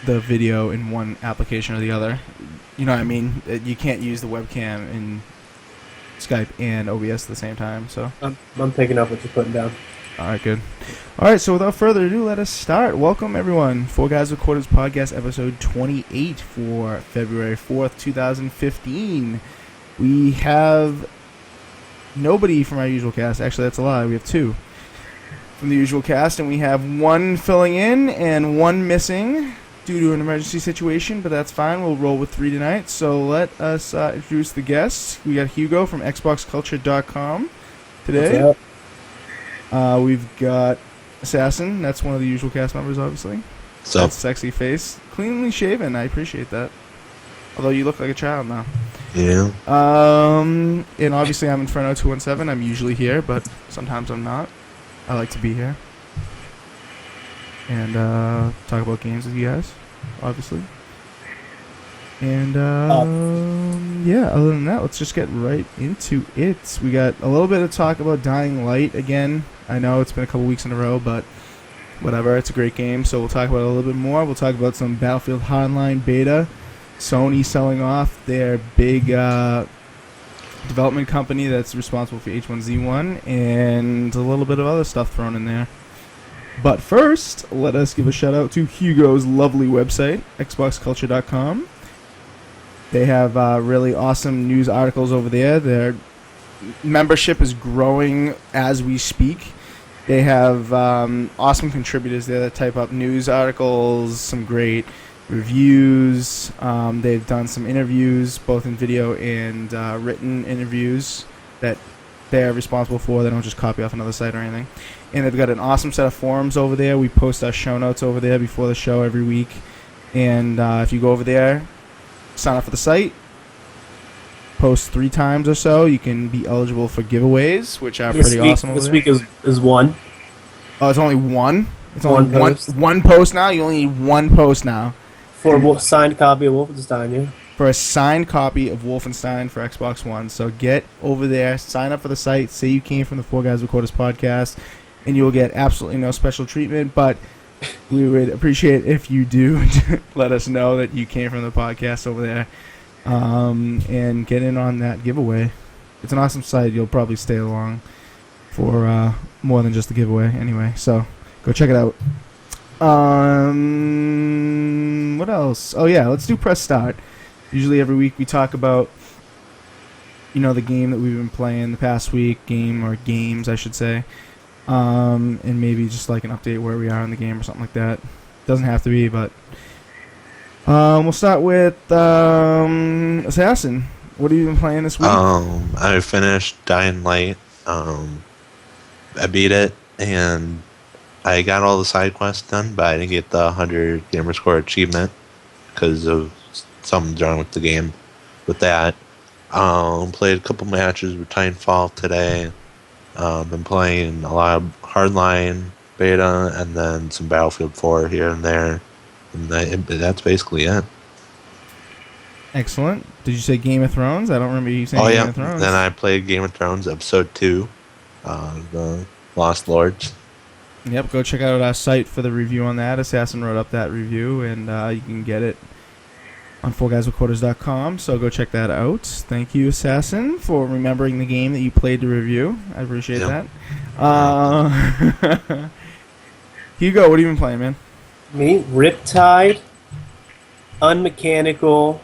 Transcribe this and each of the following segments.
the video in one application or the other. You know what I mean? You can't use the webcam in Skype and OBS at the same time. So I'm picking up what you're putting down. all right, good. All right, so without further ado, let us start. Welcome everyone, 4GwQPodcast episode 28 for February 4th, 2015. We have nobody from our usual cast. Actually, that's a lie. We have two from the usual cast, and we have one filling in and one missing due to an emergency situation, but that's fine. We'll roll with three tonight. So let us introduce the guests. We got Hugo from XboxCulture.com today. What's We've got Assassin. That's one of the usual cast members, obviously. So, That's sexy face. Cleanly shaven. I appreciate that. Although you look like a child now. yeah. And obviously I'm Inferno217. I'm usually here, but sometimes I'm not. I like to be here. And talk about games with you guys, obviously. And yeah, other than that, let's just get right into it. We got a little bit of talk about Dying Light again. I know it's been a couple weeks in a row, but whatever. It's a great game, so we'll talk about it a little bit more. We'll talk about some Battlefield Hardline beta. Sony selling off their big development company that's responsible for H1Z1, and a little bit of other stuff thrown in there. But first, let us give a shout out to Hugo's lovely website, xboxculture.com. They have really awesome news articles over there. Their membership is growing as we speak. They have awesome contributors there that type up news articles, some great reviews. They've done some interviews, both in video and written interviews that they're responsible for. They don't just copy off another site or anything. And they've got an awesome set of forums over there. We post our show notes over there before the show every week. And if you go over there, sign up for the site, post 3 times or so, you can be eligible for giveaways, which are pretty awesome over This there. week is one. Oh, it's only one? It's One only post. one post now? You only need one post now. For a signed copy of Wolfenstein, yeah. For a signed copy of Wolfenstein for Xbox One. So get over there, sign up for the site, say you came from the 4GwQPodcast podcast, and you will get absolutely no special treatment, but we would appreciate if you do let us know that you came from the podcast over there, and get in on that giveaway. It's an awesome site. You'll probably stay along for more than just the giveaway anyway, so go check it out. What else? Oh yeah, let's do press start. Usually every week we talk about, the game that we've been playing the past week, game or games I should say, and maybe just like an update where we are in the game or something like that. Doesn't have to be, but we'll start with Assassin. What have you been playing this week? I finished Dying Light. I beat it, and I got all the side quests done, but I didn't get the 100 gamer score achievement because of something wrong with the game with that. Played a couple matches with Titanfall today. Been playing a lot of Hardline beta and then some Battlefield 4 here and there. And that's basically it. Excellent. Did you say Game of Thrones? I don't remember you saying Game of Thrones. Then I played Game of Thrones Episode 2, The Lost Lords. Yep, go check out our site for the review on that. Assassin wrote up that review, and you can get it on 4GwQPodcast.com, so go check that out. Thank you, Assassin, for remembering the game that you played to review. I appreciate that. Hugo, what have you been playing, man? Me, Riptide, Unmechanical.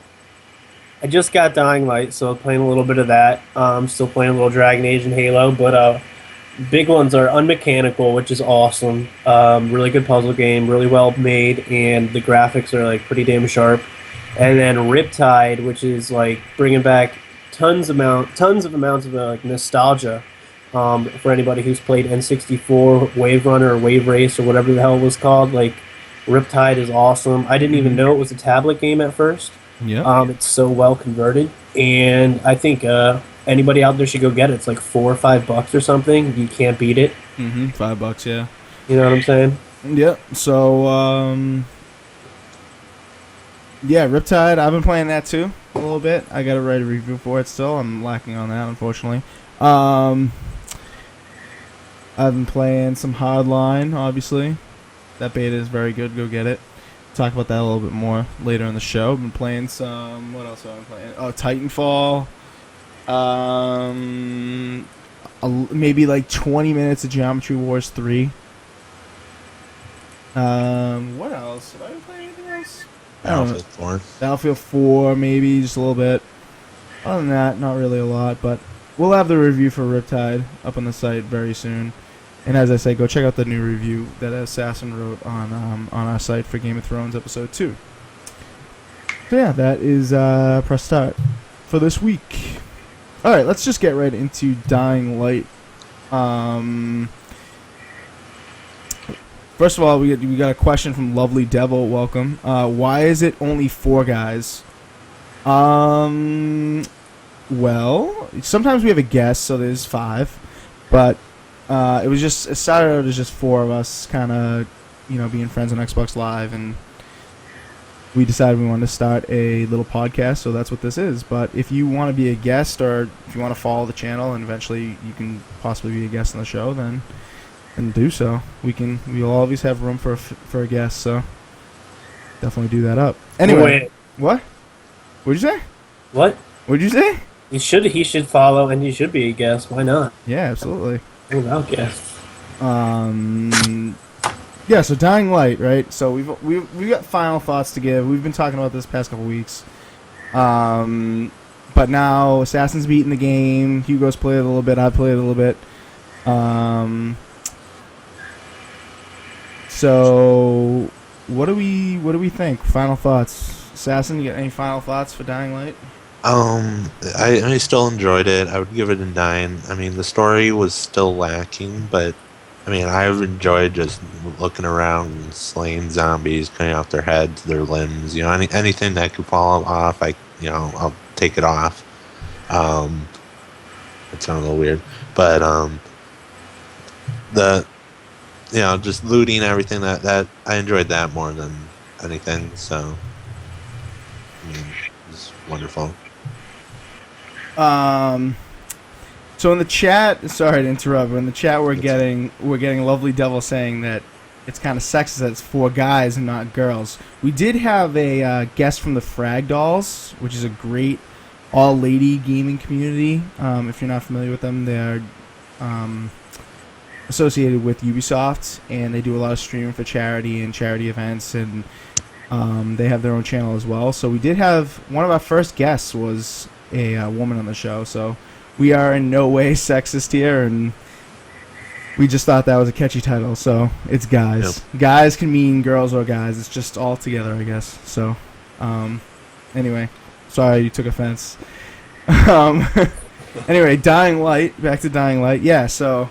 I just got Dying Light, so I'm playing a little bit of that. Still playing a little Dragon Age and Halo, but big ones are Unmechanical, which is awesome. Really good puzzle game, really well made, and the graphics are like pretty damn sharp. And then Riptide, which is like bringing back tons of amounts of like nostalgia for anybody who's played N64, Wave Runner, or Wave Race, or whatever the hell it was called. Like Riptide is awesome. I didn't even know it was a tablet game at first. Yeah. It's so well converted, and I think anybody out there should go get it. It's like $4 or $5 or something. You can't beat it. $5, yeah. You know what I'm saying? Yep. So, yeah, Riptide. I've been playing that too a little bit. I gotta write a review for it still. I'm lacking on that, unfortunately. I've been playing some Hardline, obviously. That beta is very good. Go get it. talk about that a little bit more later in the show. I've been playing some. What else have I been playing? Oh, Titanfall. Maybe like 20 minutes of Geometry Wars 3. What else? Have I been playing anything else? Battlefield 4. Battlefield 4, maybe just a little bit. Other than that, not really a lot, but we'll have the review for Riptide up on the site very soon. And as I say, go check out the new review that Assassin wrote on our site for Game of Thrones Episode 2. So yeah, that is press start for this week. Alright, let's just get right into Dying Light. First of all, we got a question from Lovely Devil. Welcome. Why is it only 4 guys? Well, sometimes we have a guest, so there's 5. But it started out as just 4 of us, kind of, being friends on Xbox Live, and we decided we wanted to start a little podcast, so that's what this is. But if you want to be a guest, or if you want to follow the channel, and eventually you can possibly be a guest on the show, then do so. We'll always have room for a guest, so definitely do that up. Anyway, Wait. What? What'd you say? What? What'd you say? He should follow, and he should be a guest. Why not? Yeah, absolutely. Without guests. Yeah, so Dying Light, right? So we've got final thoughts to give. We've been talking about this past couple weeks. But now Assassin's beaten the game. Hugo's played it a little bit. I played it a little bit. So what do we think? Final thoughts. Assassin, you got any final thoughts for Dying Light? I still enjoyed it. I would give it a 9. I mean, the story was still lacking, but I mean, I've enjoyed just looking around and slaying zombies, cutting off their heads, their limbs. Anything that could fall off, I'll take it off. It sounds a little weird, but just looting everything that I enjoyed that more than anything. So, I mean, it's wonderful. So in the chat, sorry to interrupt, but in the chat we're getting Lovely Devil saying that it's kind of sexist that it's 4 guys and not girls. We did have a guest from the Frag Dolls, which is a great all-lady gaming community. If you're not familiar with them, they're associated with Ubisoft, and they do a lot of streaming for charity and charity events, and they have their own channel as well. So we did have one of our first guests was a woman on the show, so we are in no way sexist here, and we just thought that was a catchy title, so it's guys. Yep. Guys can mean girls or guys. It's just all together, I guess. So, anyway, sorry you took offense. Anyway, Dying Light. Back to Dying Light. Yeah, so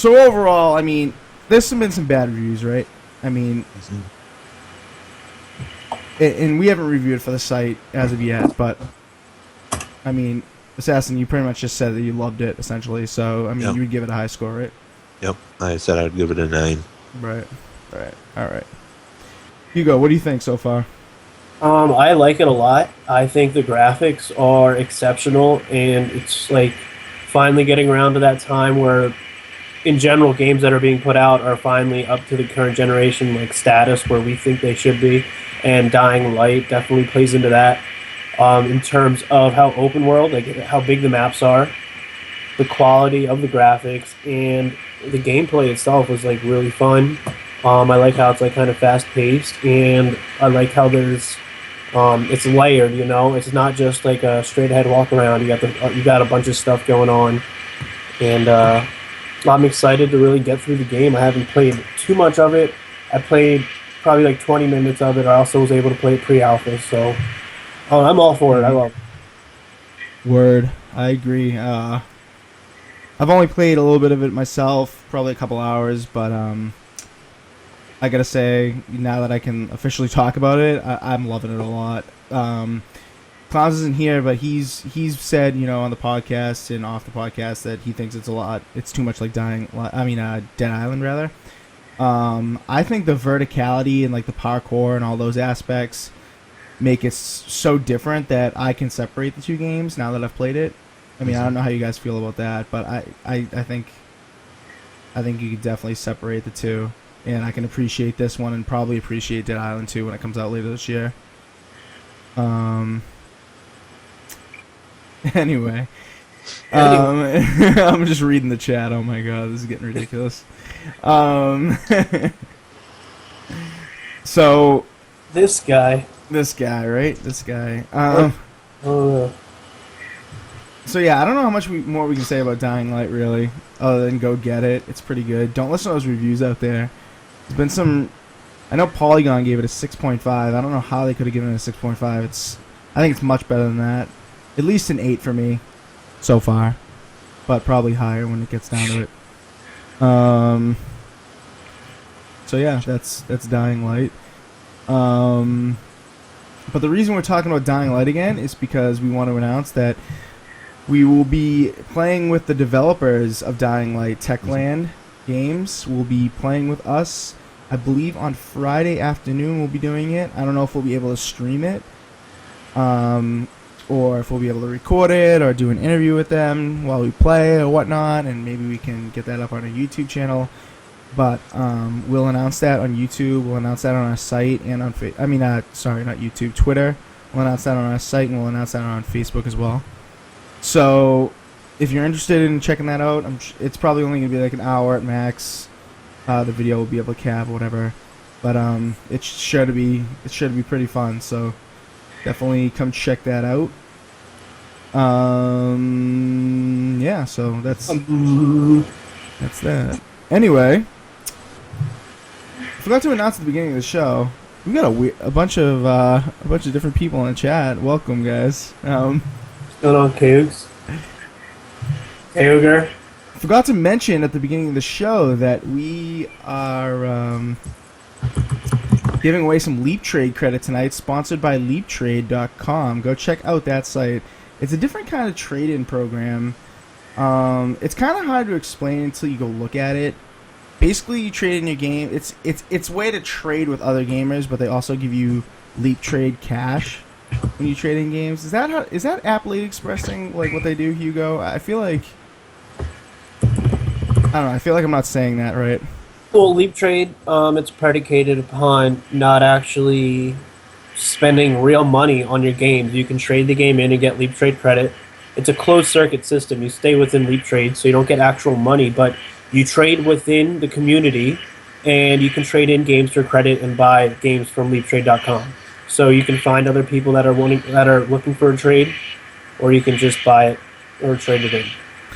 overall, I mean, there's been some bad reviews, right? I mean, and we haven't reviewed it for the site as of yet, but I mean, Assassin, you pretty much just said that you loved it, essentially. So, I mean, you would give it a high score, right? Yep, I said I'd give it a 9. Right. All right. Hugo, what do you think so far? I like it a lot. I think the graphics are exceptional, and it's like finally getting around to that time where, in general, games that are being put out are finally up to the current generation like status where we think they should be, and Dying Light definitely plays into that. In terms of how open world, like how big the maps are, the quality of the graphics, and the gameplay itself was like really fun. I like how it's like kind of fast paced, and I like how there's it's layered. It's not just like a straight ahead walk around. You got a bunch of stuff going on, and I'm excited to really get through the game. I haven't played too much of it. I played probably like 20 minutes of it. I also was able to play it pre-alpha, so. Oh, I'm all for it. I love it. Word. I agree. I've only played a little bit of it myself, probably a couple hours, but I gotta say, now that I can officially talk about it, I'm loving it a lot. Clowns isn't here, but he's said, on the podcast and off the podcast that he thinks it's too much like Dead Island, rather. I think the verticality and like the parkour and all those aspects make it so different that I can separate the two games now that I've played it. I mean, I don't know how you guys feel about that, but I think you could definitely separate the two. and I can appreciate this one and probably appreciate Dead Island 2 when it comes out later this year. Anyway, I'm just reading the chat. Oh my god, this is getting ridiculous. So This guy. right? This guy. Oh, So yeah, I don't know how much more we can say about Dying Light really, other than go get it. It's pretty good. Don't listen to those reviews out there. There's been some. I know Polygon gave it a 6.5. I don't know how they could have given it a 6.5. I think it's much better than that. At least an 8 for me, so far, but probably higher when it gets down to it. So yeah, that's Dying Light. But the reason we're talking about Dying Light again is because we want to announce that we will be playing with the developers of Dying Light. Techland Games will be playing with us. I believe on Friday afternoon we'll be doing it. I don't know if we'll be able to stream it, or if we'll be able to record it or do an interview with them while we play or whatnot, and maybe we can get that up on our YouTube channel. But we'll announce that on YouTube. We'll announce that on our site and on sorry, not YouTube, Twitter. We'll announce that on our site, and we'll announce that on Facebook as well. So if you're interested in checking that out, it's probably only going to be like an hour at max. The video will be able to cap whatever, but it's sure to be pretty fun. So definitely come check that out. Yeah, so that's that. Anyway, forgot to announce at the beginning of the show, we got a bunch of different people in the chat. Welcome, guys. what's going on, Cougs? Cougar. Forgot to mention at the beginning of the show that we are giving away some Leap Trade credit tonight, sponsored by LeapTrade.com. Go check out that site. It's a different kind of trade-in program. It's kind of hard to explain until you go look at it. Basically, you trade in your game. It's a way to trade with other gamers, but they also give you Leap Trade cash when you trade in games. Is that aptly expressing like what they do, Hugo? I feel like I'm not saying that right. Well, Leap Trade, it's predicated upon not actually spending real money on your games. You can trade the game in and get Leap Trade credit. It's a closed circuit system. You stay within Leap Trade, so you don't get actual money, but you trade within the community, and you can trade in games for credit and buy games from LeapTrade.com. So you can find other people that are looking for a trade, or you can just buy it or trade it in.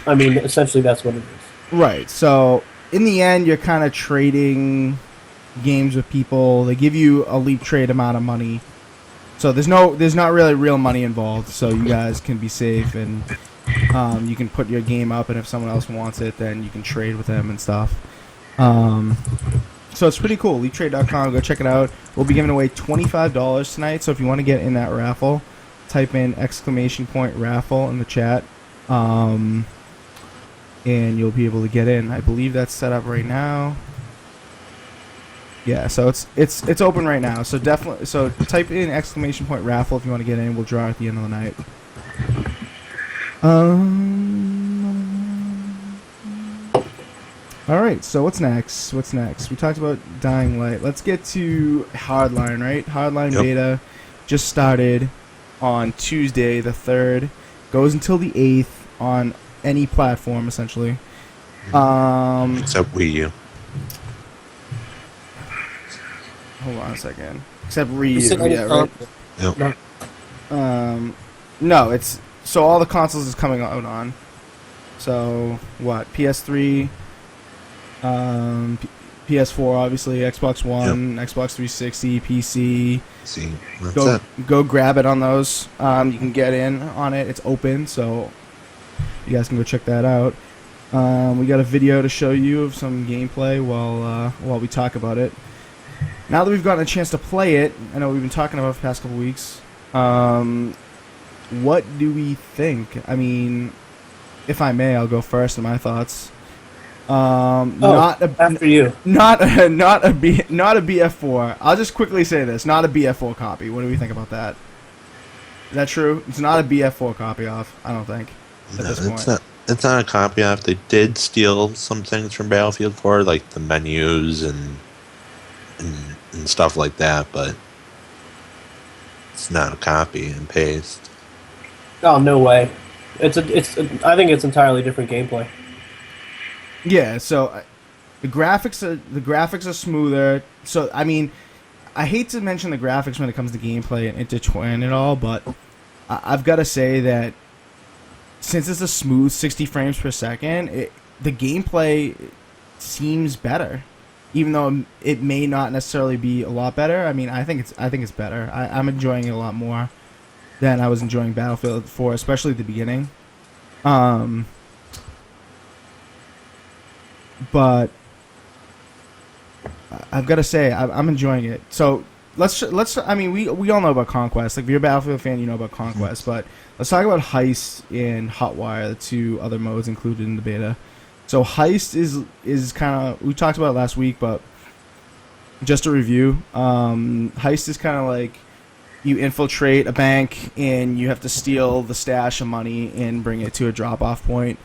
I mean, essentially, that's what it is. Right. So in the end, you're kind of trading games with people. They give you a Leap Trade amount of money. So there's not really real money involved. So you guys can be safe, and you can put your game up, and if someone else wants it, then you can trade with them and stuff. So it's pretty cool. LeapTrade.com. Go check it out. We'll be giving away $25 tonight. So if you want to get in that raffle, type in !raffle in the chat. And you'll be able to get in. I believe that's set up right now. Yeah, so it's open right now. So definitely, type in !raffle if you want to get in. We'll draw at the end of the night. All right. So what's next? We talked about Dying Light. Let's get to Hardline. Right, Hardline beta just started on Tuesday the 3rd. Goes until the 8th on any platform, essentially. Except Wii U. Hold on a second. Except Wii U, yeah, right? Yep. No, it's... So all the consoles is coming out on. So, what? PS3, PS4, obviously, Xbox One, Xbox 360, PC. See, that's it. Go grab it on those. You can get in on it. It's open, so you guys can go check that out. We got a video to show you of some gameplay while we talk about it. Now that we've gotten a chance to play it, I know we've been talking about it for the past couple weeks. What do we think? I mean, if I may, I'll go first in my thoughts. After you. Not a BF4. I'll just quickly say this: not a BF4 copy. What do we think about that? Is that true? It's not a BF4 copy off. I don't think. At this point. It's not a copy off. They did steal some things from Battlefield 4, like the menus and and stuff like that, but it's not a copy and paste. Oh, no way. I think it's entirely different gameplay. Yeah, so the graphics are smoother. So I mean, I hate to mention the graphics when it comes to gameplay and intertwine it all, but I've got to say that since it's a smooth 60 frames per second, the gameplay seems better, even though it may not necessarily be a lot better. I mean, I think it's better. I'm enjoying it a lot more than I was enjoying Battlefield 4, especially at the beginning. But I've got to say I'm enjoying it. So let's. I mean, we all know about Conquest. Like, if you're a Battlefield fan, you know about Conquest. But let's talk about Heist and Hotwire, the two other modes included in the beta. So Heist is kind of, we talked about it last week, but just a review. Heist is kind of like you infiltrate a bank and you have to steal the stash of money and bring it to a drop-off point.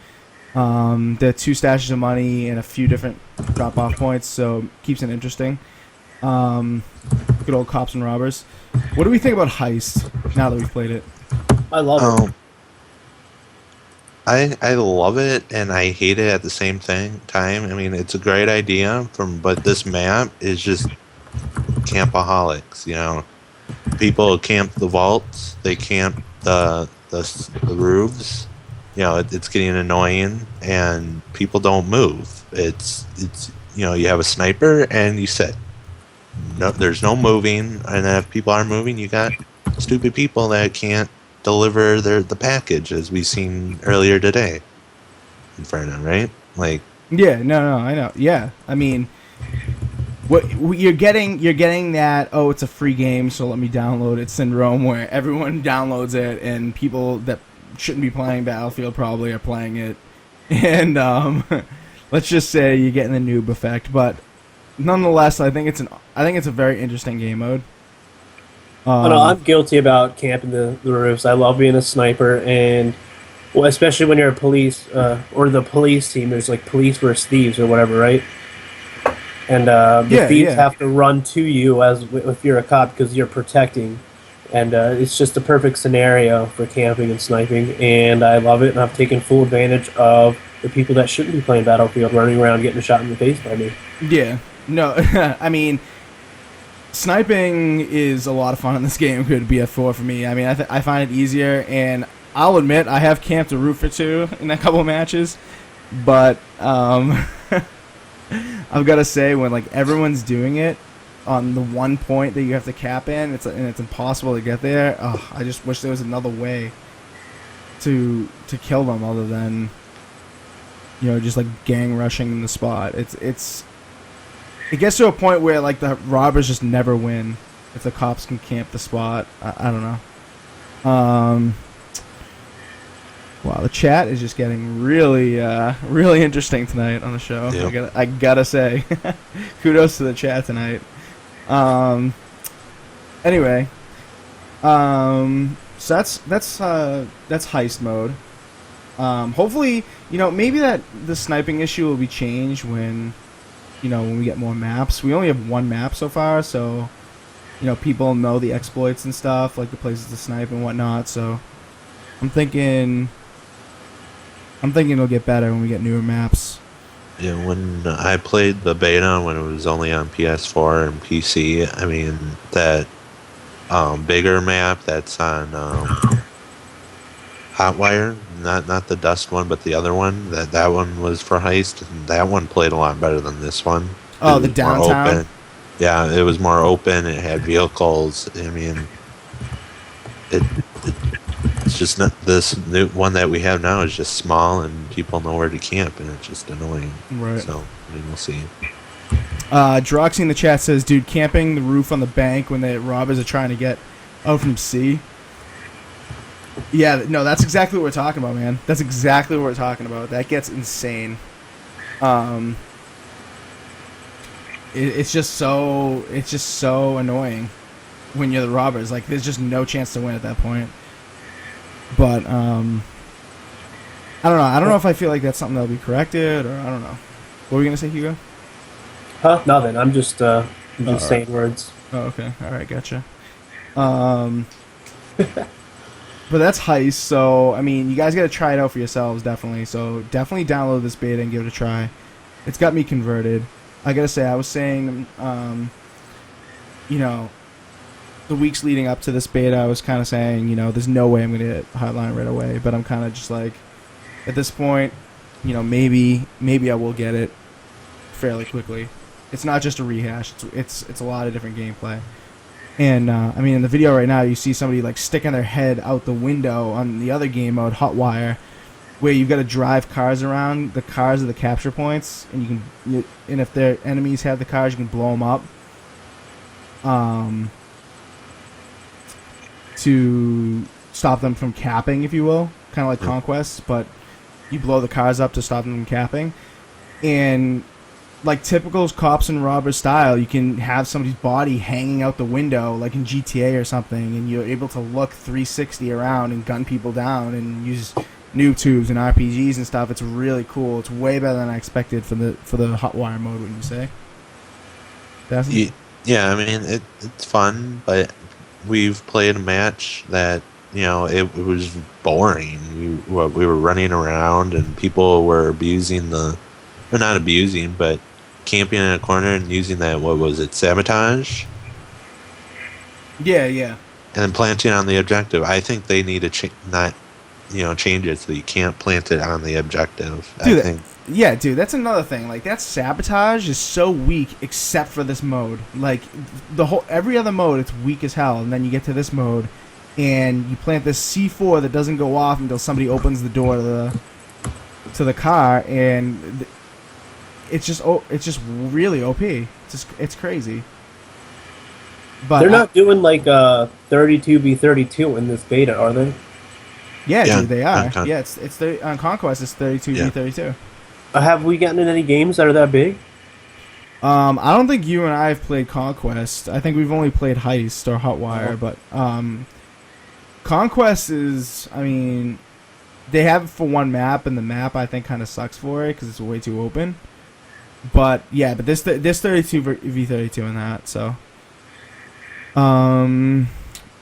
There are 2 stashes of money and a few different drop-off points, so it keeps it interesting. Good old cops and robbers. What do we think about Heist now that we've played it? I love it. I love it and I hate it at the same time. I mean, it's a great idea, but this map is just campaholics. You know, people camp the vaults, they camp the roofs. You know, it's getting annoying, and people don't move. It's you know, you have a sniper and you sit. No, there's no moving, and then if people are moving, you got stupid people that can't deliver the package, as we've seen earlier today. Inferno, right? Like, yeah, no, I know. Yeah, I mean, what you're getting that, oh, it's a free game, so let me download it syndrome, where everyone downloads it and people that shouldn't be playing Battlefield probably are playing it, and let's just say you're getting the noob effect. But nonetheless, I think it's a very interesting game mode. No, I'm guilty about camping the roofs. I love being a sniper, and well, especially when you're a police or the police team. There's like police versus thieves or whatever, right? And the thieves have to run to you if you're a cop because you're protecting. And it's just a perfect scenario for camping and sniping, and I love it. And I've taken full advantage of the people that shouldn't be playing Battlefield running around getting shot in the face by me. Yeah, no, I mean, sniping is a lot of fun in this game. Could be a 4 for me. I mean, I find it easier, and I'll admit I have camped a roof or 2 in a couple of matches, but I've got to say, when like everyone's doing it on the one point that you have to cap in, it's impossible to get there. Oh, I just wish there was another way to kill them other than, you know, just like gang rushing the spot. It gets to a point where like the robbers just never win if the cops can camp the spot. I don't know. Wow, the chat is just getting really interesting tonight on the show. Yep. I gotta say, kudos to the chat tonight. Anyway, so that's heist mode. Hopefully, you know, maybe that the sniping issue will be changed when we get more maps. We only have 1 map so far, so you know, people know the exploits and stuff, like the places to snipe and whatnot. So I'm thinking it'll get better when we get newer maps. Yeah, when I played the beta when it was only on PS4 and PC, I mean, that bigger map that's on Hotwire, not the Dust one, but the other one, that one was for Heist, and that one played a lot better than this one. Oh, the downtown? Yeah, it was more open, it had vehicles. I mean, it's just not, this new one that we have now is just small and people know where to camp, and it's just annoying. Right. So, I mean, we'll see. Droxy in the chat says, dude, camping the roof on the bank when the robbers are trying to get out from sea. Yeah, no, that's exactly what we're talking about, man. That's exactly what we're talking about. That gets insane. It's just so annoying when you're the robbers. Like, there's just no chance to win at that point. But I don't know. I don't know if I feel like that's something that'll be corrected, or I don't know. What were you gonna say, Hugo? Huh? Nothing. I'm just I'm just saying words. Oh, okay. All right, gotcha. But that's Heist, so, I mean, you guys got to try it out for yourselves, definitely. So, definitely download this beta and give it a try. It's got me converted. I got to say, I was saying, you know, the weeks leading up to this beta, I was kind of saying, you know, there's no way I'm going to get Hardline right away. But I'm kind of just like, at this point, you know, maybe I will get it fairly quickly. It's not just a rehash. It's a lot of different gameplay. And, I mean, in the video right now, you see somebody, like, sticking their head out the window on the other game mode, Hotwire, where you've got to drive cars around. The cars are the capture points, and and if their enemies have the cars, you can blow them up. To stop them from capping, if you will. Kind of like Conquest, but you blow the cars up to stop them from capping. And like typical cops and robbers style, you can have somebody's body hanging out the window, like in GTA or something, and you're able to look 360 around and gun people down and use noob tubes and RPGs and stuff. It's really cool. It's way better than I expected for the Hotwire mode. Wouldn't you say? Yeah, I mean it's fun, but we've played a match that it was boring. We were running around and people were abusing not abusing, but camping in a corner and using that, what was it, sabotage? Yeah. And then planting on the objective. I think they need to change it so you can't plant it on the objective. Dude, dude, that's another thing. Like, that sabotage is so weak except for this mode. Like, every other mode, it's weak as hell. And then you get to this mode, and you plant this C4 that doesn't go off until somebody opens the door to the car, and it's just really OP. It's crazy. But they're not doing like 32v32 in this beta, are they? Yeah, dude, they are. Yeah, it's on Conquest. It's 32v32. Have we gotten in any games that are that big? I don't think you and I have played Conquest. I think we've only played Heist or Hotwire, but Conquest is, I mean, they have it for one map, and the map I think kind of sucks for it because it's way too open. But yeah, but this 32v32 in that. So,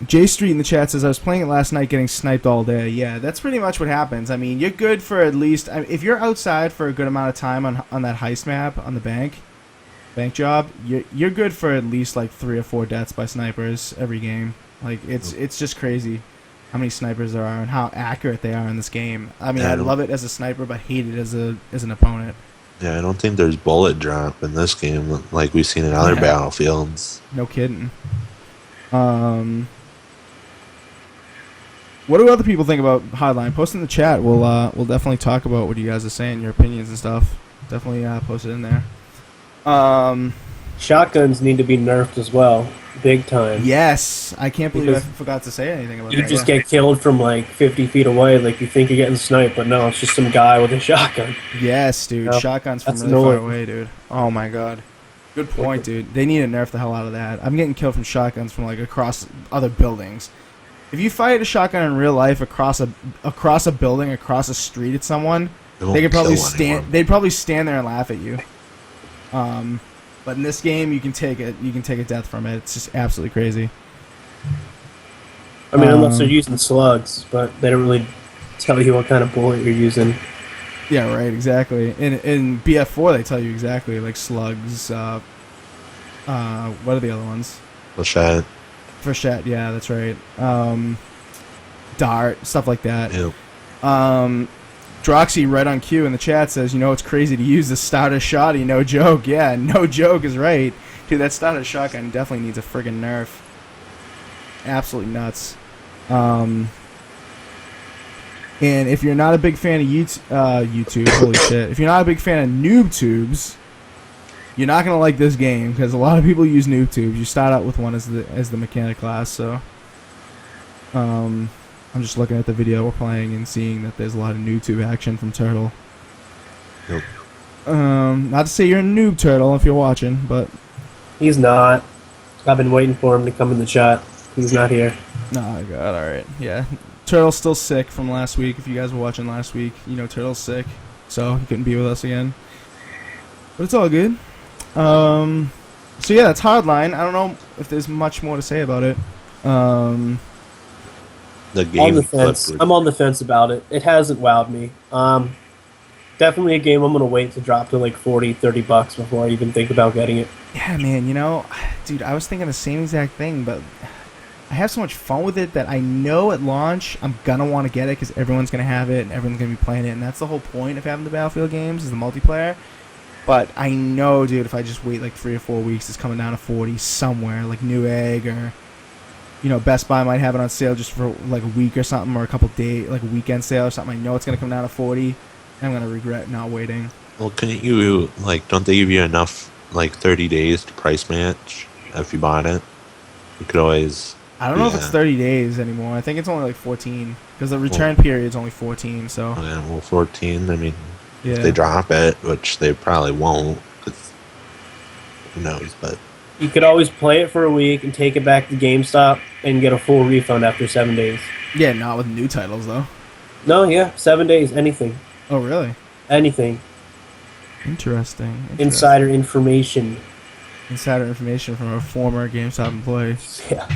J Street in the chat says, I was playing it last night getting sniped all day. Yeah, that's pretty much what happens. I mean, you're good for at least, if you're outside for a good amount of time on that heist map on the bank job, you're good for at least like 3 or 4 deaths by snipers every game. Like, it's just crazy how many snipers there are and how accurate they are in this game. I mean, I love it as a sniper, but hate it as an opponent. Yeah, I don't think there's bullet drop in this game like we've seen in other battlefields. No kidding. What do other people think about Hardline? Post in the chat. We'll definitely talk about what you guys are saying, your opinions and stuff. Definitely post it in there. Shotguns need to be nerfed as well, big time. Yes, I can't believe I forgot to say anything about that. You just get killed from like 50 feet away, like you think you're getting sniped, but no, it's just some guy with a shotgun. Yes, dude. Shotguns from really far away, dude. Oh my god. Good point, dude. They need to nerf the hell out of that. I'm getting killed from shotguns from like across other buildings. If you fired a shotgun in real life across a building, across a street at someone, they could probably they'd probably stand there and laugh at you. But in this game, you can take a death from it. It's just absolutely crazy. I mean, unless they're using slugs, but they don't really tell you what kind of bullet you're using. Yeah, right, exactly. In BF4, they tell you exactly, like slugs. What are the other ones? Frechette, yeah, that's right. Dart, stuff like that. Yep. Droxy, right on cue in the chat, says, it's crazy to use the starter shotty, no joke. Yeah, no joke is right. Dude, that starter shotgun definitely needs a friggin' nerf. Absolutely nuts. And if you're not a big fan of YouTube, holy shit. If you're not a big fan of noob tubes, you're not going to like this game, because a lot of people use noob tubes. You start out with one as the mechanic class, so... I'm just looking at the video we're playing and seeing that there's a lot of noob tube action from Turtle. Nope. Not to say you're a noob, Turtle, if you're watching, but... He's not. I've been waiting for him to come in the chat. He's not here. Oh, God, alright. Yeah. Turtle's still sick from last week. If you guys were watching last week, Turtle's sick, so he couldn't be with us again. But it's all good. So yeah, that's Hardline. I don't know if there's much more to say about it. The On game the fence. clip. I'm on the fence about it. It hasn't wowed me. Definitely a game I'm gonna wait to drop to like $40-$30 before I even think about getting it. Yeah, man. Dude, I was thinking the same exact thing, but I have so much fun with it that I know at launch I'm gonna want to get it because everyone's gonna have it and everyone's gonna be playing it, and that's the whole point of having the Battlefield games is the multiplayer. But I know, dude, if I just wait like 3 or 4 weeks, it's coming down to 40 somewhere, like Newegg or Best Buy might have it on sale just for like a week or something, or a couple days, like a weekend sale or something. I know it's gonna come down to 40. And I'm gonna regret not waiting. Well, couldn't you, like, don't they give you enough, like, 30 days to price match if you bought it? You could always. I don't know if it's 30 days anymore. I think it's only like 14 because the return period is only 14. So Yeah, well, 14. I mean, yeah, if they drop it, which they probably won't, 'cause who knows? But You could always play it for a week and take it back to GameStop and get a full refund after 7 days. yeah, not with new titles though. No, yeah, 7 days, anything. Oh really? Anything. Interesting. Insider information. Insider information from a former GameStop employee. Yeah.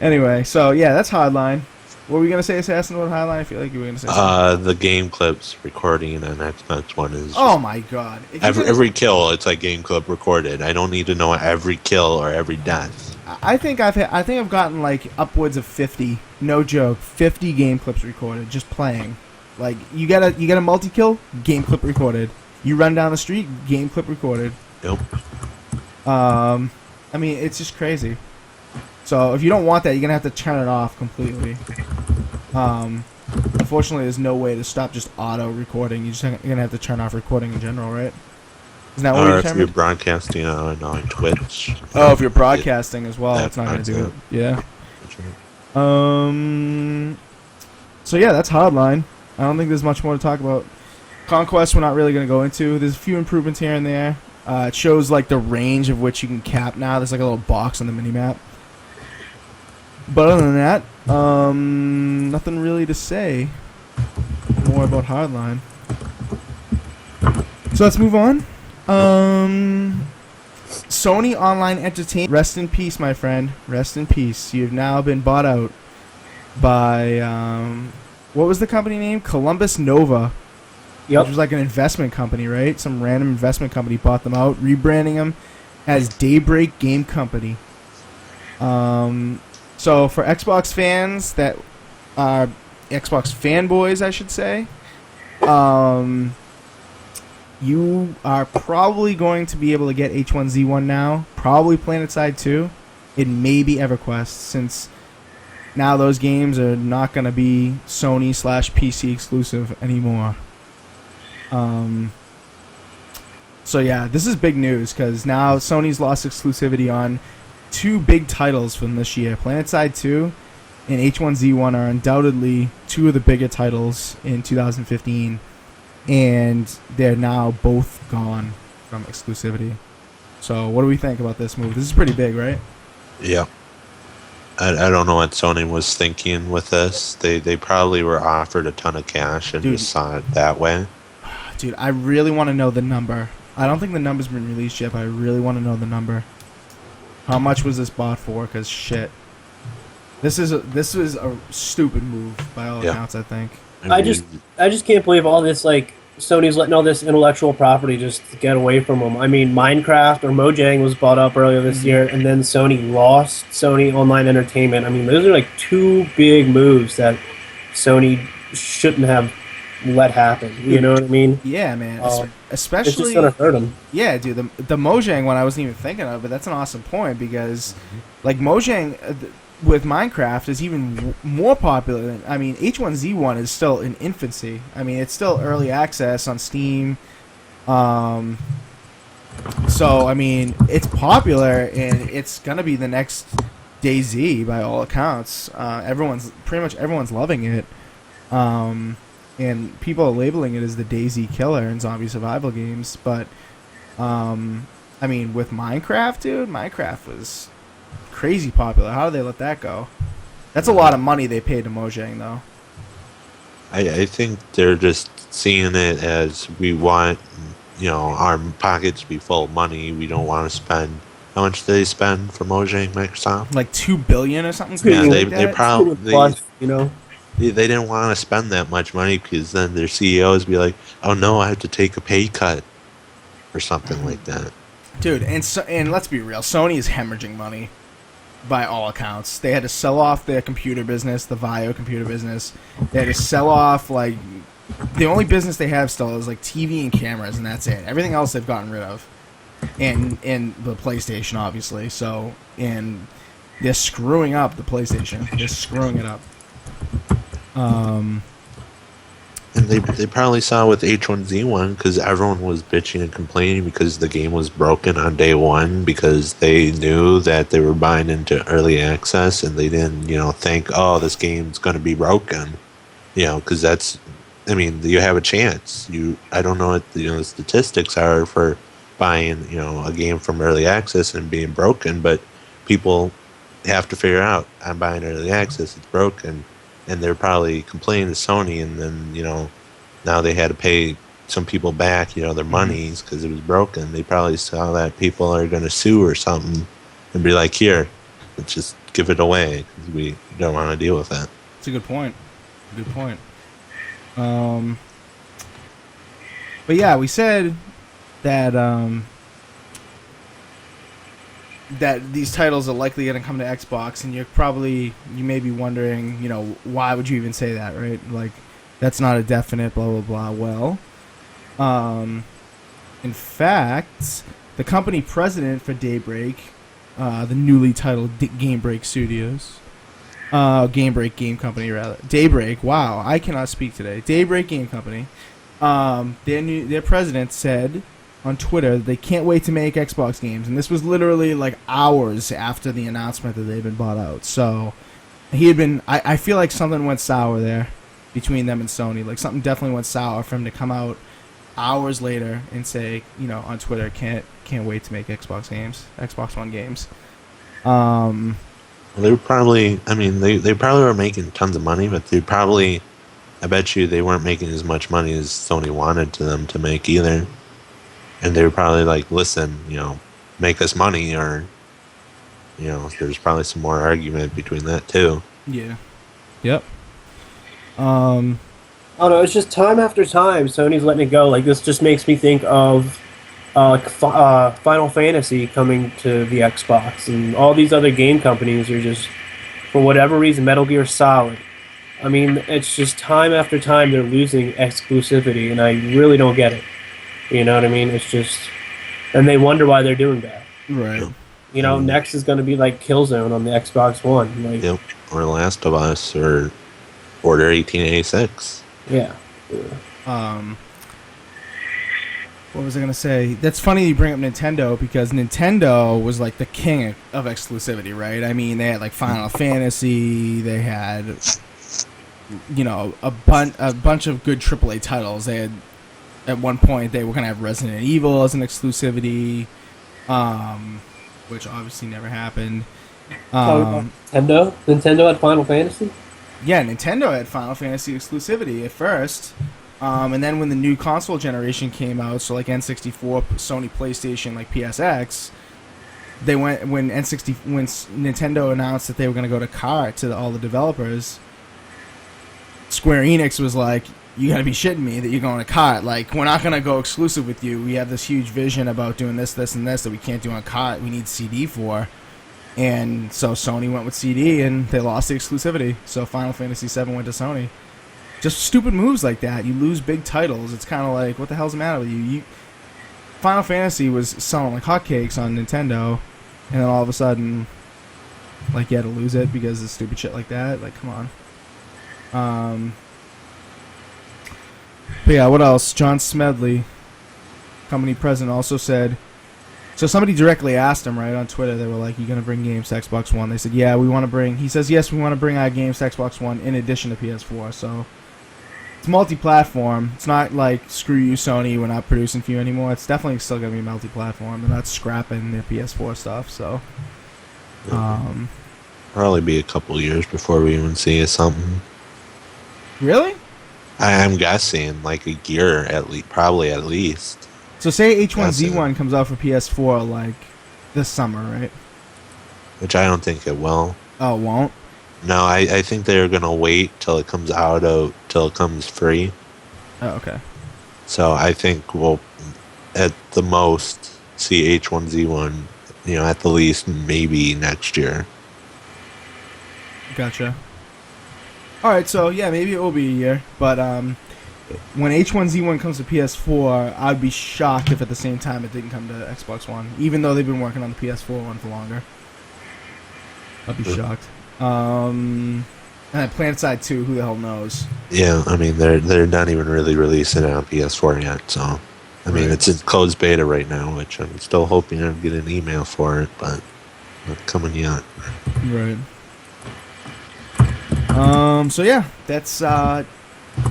Anyway, so yeah, that's Hardline. What were we gonna say, Assassin, about Hardline? I feel like you were gonna say something. the game clips recording on Xbox One is Oh my god! If you could- every kill. It's like game clip recorded. I don't need to know every kill or every death. I think I've gotten like upwards of 50. No joke, 50 game clips recorded just playing. Like you get a multi kill, game clip recorded. You run down the street, game clip recorded. Nope. I mean, it's just crazy. So if you don't want that, you're gonna have to turn it off completely. Unfortunately, there's no way to stop just auto recording. You're gonna have to turn off recording in general, right? Isn't that what Or you're if you're determined? broadcasting on Twitch. Oh, if you're broadcasting as well, Yeah, it's not gonna do it. that's Yeah. So yeah, that's Hardline. I don't think there's much more to talk about. Conquest, we're not really gonna go into. There's a few improvements here and there. It shows like the range of which you can cap now. There's like a little box on the minimap. But other than that, nothing really to say more about Hardline. So let's move on. Sony Online Entertainment. Rest in peace, my friend. Rest in peace. You've now been bought out by what was the company name? Columbus Nova. Yep. Which was like an investment company, right? Some random investment company bought them out, rebranding them as Daybreak Game Company. So for Xbox fans that are Xbox fanboys, I should say, you are probably going to be able to get H1Z1 now, probably PlanetSide 2, and maybe EverQuest, since now those games are not going to be Sony/PC exclusive anymore. So yeah, this is big news because now Sony's lost exclusivity on 2 big titles from this year. PlanetSide 2 and H1Z1 are undoubtedly 2 of the bigger titles in 2015, and they're now both gone from exclusivity. So what do we think about this move? This is pretty big, right? Yeah. I don't know what Sony was thinking with this. They probably were offered a ton of cash and Dude. just saw it that way. Dude, I really want to know the number. I don't think the number's been released yet, but I really want to know the number. How much was this bought for? Because shit, this is a stupid move by all accounts. I think. I just can't believe all this, like, Sony's letting all this intellectual property just get away from them. I mean, Minecraft or Mojang was bought up earlier this year, and then Sony lost Sony Online Entertainment. I mean, those are like 2 big moves that Sony shouldn't have let happen. You know what I mean? Yeah, man. It's Especially, just gonna hurt them. yeah, dude. The Mojang one I wasn't even thinking of, but that's an awesome point because, like, Mojang with Minecraft is even more popular than. I mean, H1Z1 is still in infancy. I mean, it's still early access on Steam. So I mean, it's popular and it's gonna be the next DayZ by all accounts. Pretty much everyone's loving it. And people are labeling it as the DayZ killer in zombie survival games, but I mean, with Minecraft, dude, Minecraft was crazy popular. How did they let that go? That's a lot of money they paid to Mojang, though. I think they're just seeing it as we want our pockets be full of money. We don't want to spend. How much do they spend for Mojang, Microsoft? Like $2 billion or something Two Yeah, crazy they like they that. probably plus, you know. they didn't want to spend that much money because then their CEOs be like, "Oh no, I have to take a pay cut," or something like that. Dude, and let's be real, Sony is hemorrhaging money by all accounts. They had to sell off their computer business, the Vio computer business. They had to sell off, like, the only business they have still is like TV and cameras, and that's it. Everything else they've gotten rid of, and the PlayStation, obviously. So, and they're screwing up the PlayStation. They're screwing it up. And they probably saw with H1Z1 because everyone was bitching and complaining because the game was broken on day one because they knew that they were buying into early access and they didn't, think, oh, this game's going to be broken, because you have a chance. I don't know what the statistics are for buying, a game from early access and being broken, but people have to figure out, I'm buying early access, it's broken. And they're probably complaining to Sony, and then, now they had to pay some people back, their monies because it was broken. They probably saw that people are going to sue or something and be like, here, let's just give it away because we don't want to deal with that. That's a good point. Good point. But yeah, we said that that these titles are likely going to come to Xbox, and you may be wondering, why would you even say that, right? Like, that's not a definite, blah, blah, blah. Well, in fact, the company president for Daybreak, the newly titled Gamebreak Studios, Gamebreak Game Company, rather. Daybreak, wow, I cannot speak today. Daybreak Game Company, their president said on Twitter they can't wait to make Xbox games, and this was literally like hours after the announcement that they'd been bought out. So he had been. I feel like something went sour there between them and Sony. Like something definitely went sour for him to come out hours later and say, on Twitter, can't wait to make Xbox games, Xbox One games. They were probably. They probably were making tons of money, but I bet you they weren't making as much money as Sony wanted them to make either. And they were probably like, listen, make us money, or, there's probably some more argument between that too. Yeah. Yep. I don't know, it's just time after time Sony's letting it go. Like, this just makes me think of Final Fantasy coming to the Xbox, and all these other game companies are just, for whatever reason, Metal Gear Solid. It's just time after time they're losing exclusivity, and I really don't get it. You know what I mean? It's just, and they wonder why they're doing that. Right. Next is going to be like Killzone on the Xbox One. Like, yep. Or Last of Us, or Order 1886. Yeah. What was I gonna say? That's funny you bring up Nintendo, because Nintendo was like the king of exclusivity, right? They had like Final Fantasy, they had a bunch of good AAA titles. They had, at one point, they were gonna have Resident Evil as an exclusivity, which obviously never happened. Nintendo had Final Fantasy? Yeah, Nintendo had Final Fantasy exclusivity at first, and then when the new console generation came out, so like N64, Sony PlayStation, like PSX, they went when Nintendo announced that they were going to go to cart to all the developers. Square Enix was like, "You got to be shitting me that you're going to cart. Like, we're not going to go exclusive with you. We have this huge vision about doing this, this, and this that we can't do on cart. We need CD for." And so Sony went with CD, and they lost the exclusivity. So Final Fantasy VII went to Sony. Just stupid moves like that. You lose big titles. It's kind of like, what the hell's the matter with you? Final Fantasy was selling like hotcakes on Nintendo, and then all of a sudden, like, you had to lose it because of stupid shit like that. Like, come on. But yeah, what else? John Smedley, company president, also said, so somebody directly asked him, right, on Twitter. They were like, you going to bring games to Xbox One? They said, yeah, we want to bring... He says, yes, we want to bring our games to Xbox One in addition to PS4. So it's multi-platform. It's not like, screw you, Sony, we're not producing for you anymore. It's definitely still going to be multi-platform. They're not scrapping their PS4 stuff, so... Probably be a couple years before we even see something. Really? I'm guessing like a year at least, probably at least. So say H1Z1 comes out for PS4 like this summer, right? Which I don't think it will. Oh, it won't? No, I think they're gonna wait till it comes till it comes free. Oh, okay. So I think we'll at the most see H1Z1, at the least maybe next year. Gotcha. All right, so yeah, maybe it will be a year, but when H1Z1 comes to PS4, I'd be shocked if at the same time it didn't come to Xbox One, even though they've been working on the PS4 one for longer. I'd be shocked. And then PlanetSide 2, who the hell knows? Yeah, I mean they're not even really releasing it on PS4 yet, so I mean it's in closed beta right now, which I'm still hoping I'll get an email for it, but not coming yet. Right. So yeah, that's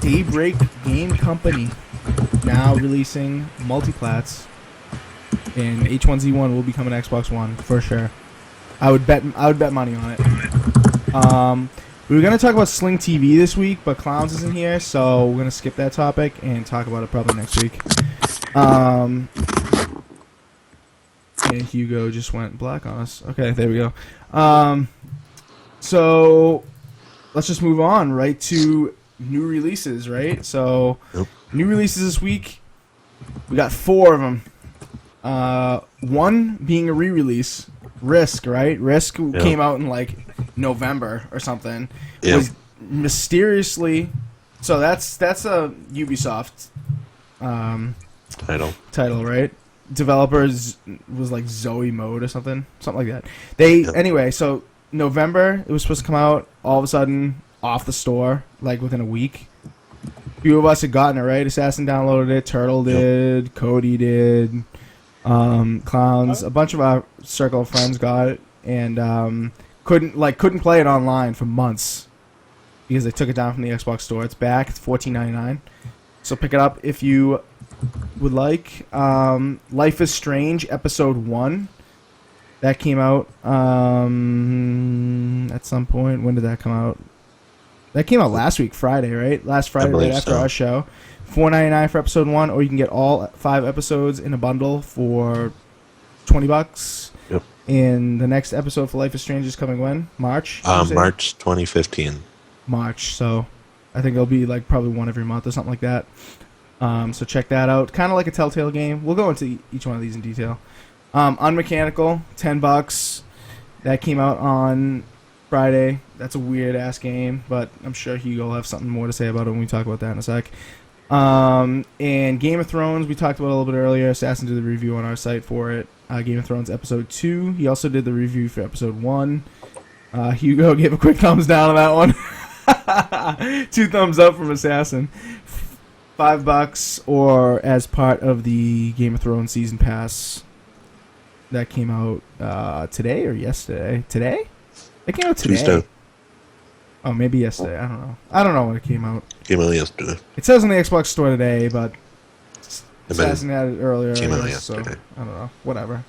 Daybreak Game Company now releasing multiplats, and H1Z1 will be coming to Xbox One for sure. I would bet money on it. We were gonna talk about Sling TV this week, but Clowns isn't here, so we're gonna skip that topic and talk about it probably next week. And Hugo just went black on us. Okay, there we go. So let's just move on right to new releases, right? So new releases this week, we got 4 of them. One being a re-release, Risk, right? Risk came out in like November or something. Was mysteriously, so that's a Ubisoft title, right? Developers was like Zoe Mode or something like that. Anyway, so November it was supposed to come out. All of a sudden, off the store like within a week. A few of us had gotten it, right? Assassin downloaded it. Turtle did. Cody did. Clowns. A bunch of our circle of friends got it, and couldn't play it online for months because they took it down from the Xbox store. It's back. It's $14.99. So pick it up if you would like. Life is Strange Episode 1. That came out at some point. When did that come out? That came out last week, Friday, right? Last Friday, right after our show. $4.99 for episode 1, or you can get all 5 episodes in a bundle for $20. Yep. And the next episode for Life is Strange is coming when? March? March 2015. March, so I think it'll be like probably one every month or something like that. So check that out. Kind of like a Telltale game. We'll go into each one of these in detail. Unmechanical, $10. That came out on Friday. That's a weird ass game, but I'm sure Hugo will have something more to say about it when we talk about that in a sec. And Game of Thrones, we talked about a little bit earlier. Assassin did the review on our site for it. Game of Thrones episode 2. He also did the review for episode 1. Hugo gave a quick thumbs down on that one. 2 thumbs up from Assassin. $5, or as part of the Game of Thrones season pass. That came out today or yesterday? Today? It came out today. Tuesday. Oh, maybe yesterday. I don't know. I don't know when it came out. Came out yesterday. It says on the Xbox store today, but Assassin had it earlier. Came out so yesterday. I don't know. Whatever.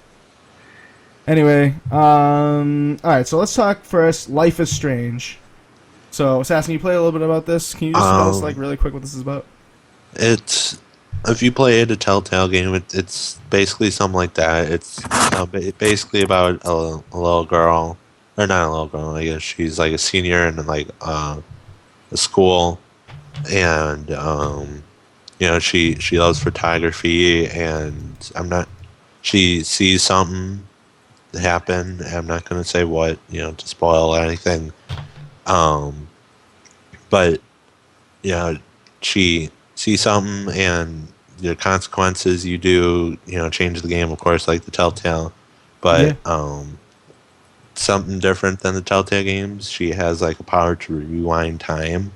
Anyway, all right. So let's talk first. Life is Strange. So Assassin, you play a little bit about this. Can you just tell us like really quick what this is about? It's if you play a Telltale game, it's basically something like that. It's basically about a little girl. Or not a little girl, I guess she's like a senior in like a school, and she loves photography, and she sees something happen. I'm not gonna say what, to spoil anything, but she sees something, and the consequences you do change the game, of course, like the Telltale, but something different than the Telltale games. She has like a power to rewind time.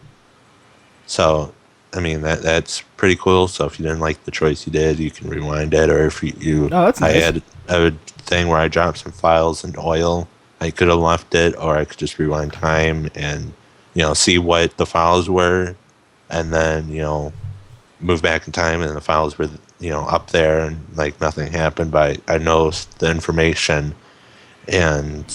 So, I mean that's pretty cool. So if you didn't like the choice you did, you can rewind it. Or if that's nice. I had a thing where I dropped some files in oil. I could have left it, or I could just rewind time and see what the files were, and then move back in time, and the files were up there, and like nothing happened. But I know the information. And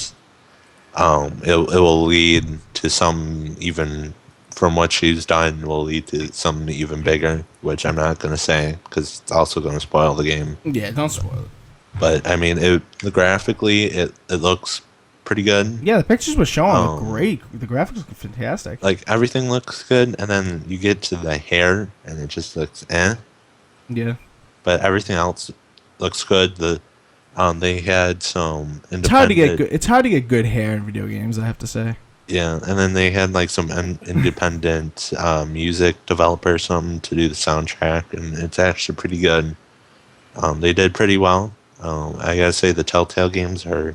it will lead to some even from what she's done will lead to something even bigger, which I'm not going to say because it's also going to spoil the game. Yeah, don't spoil it. But I mean, graphically, it looks pretty good. Yeah, the pictures were showing look great. The graphics look fantastic. Like everything looks good, and then you get to the hair, and it just looks eh. Yeah. But everything else looks good. They had some independent. It's hard to get good. It's hard to get good hair in video games, I have to say. Yeah, and then they had like some independent music developer something to do the soundtrack, and it's actually pretty good. They did pretty well. I gotta say the Telltale games are,